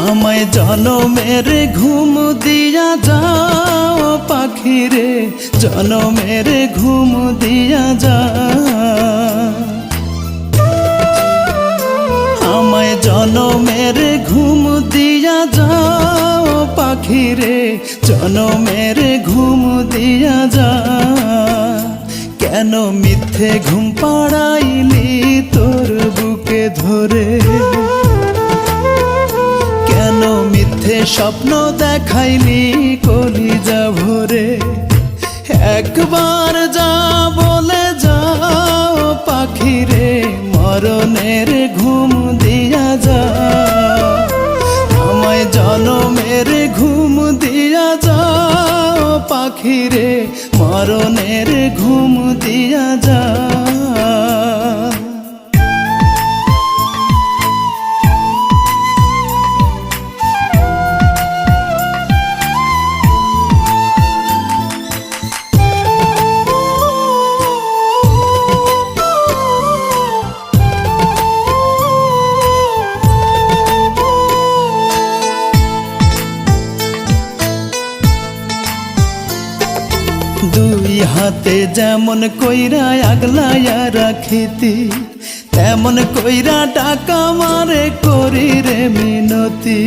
আমায় জনমের ঘুম দিয়া যাও পাখি রে, জনমের ঘুম দিয়া যাও। আমায় জনমের ঘুম দিয়া যাও পাখি রে, জনমের ঘুম দিয়া যাও। কেন মিথ্যে ঘুম পাড়াইলি তোর বুকে ধরে, কেন মিথ্যে স্বপ্ন দেখাইলি কলিজা ভরে। একবার যা বলে যাও পাখি রে, মরণের ঘুম দিয়া যাও। আমায় জনমের ঘুম দিয়া যাও পাখি রে, মরণের ঘুম দিয়া যাও। দুই হাতে যেমন কইরা আগলাইয়া রাখিতি, তেমন কইরা টাকা মারে করি রে মিনতি।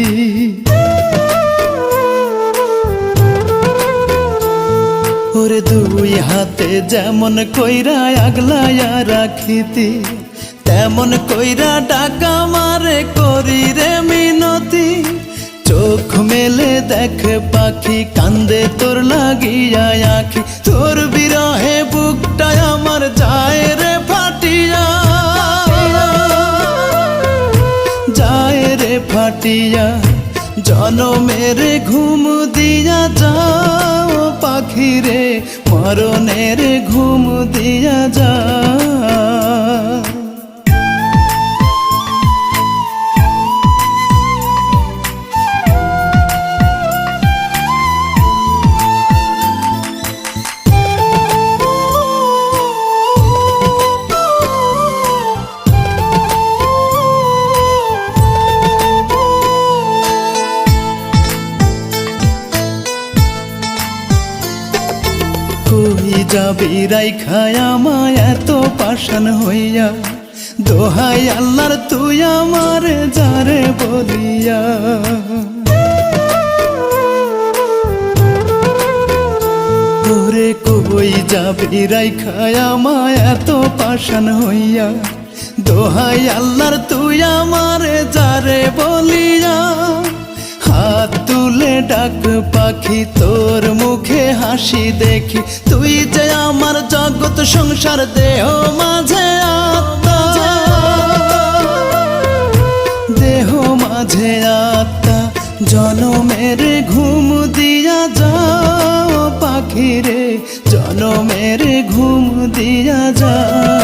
ওরে দুই হাতে যেমন কইরা আগলাইয়া রাখিতি, তেমন কইরা টাকা মারে করি রে মিনতি। চোখ মেলে দেখ পাখি, কান্দে তোর লাগিয়া আখি, তোর বিরহে বুকটা আমার যায় রে ফাটিয়া, যায় রে ফাটিয়া। জনমের ঘুম দিয়া যাও পাখি রে, মরণের ঘুম দিয়া যাও। কই যাবি রাইখায় আমায় এত পাষাণ হইয়া, দোহাই আল্লাহর তুই আমার যারে বলিয়া। তোরে কই যাবি রাইখায় আমায় এত পাষাণ হইয়া, দোহাই আল্লাহর তুই আমার যারে বলিয়া। হাত তুলে ডাক পাখি, তোর মুখে হাসি দেখি, তুই যে আমার জগৎ সংসার দেহ মাঝে আত্মা, দেহ মাঝে আত্মা। জনমের ঘুম দিয়া যাও পাখি রে, জনমের ঘুম দিয়া যাও।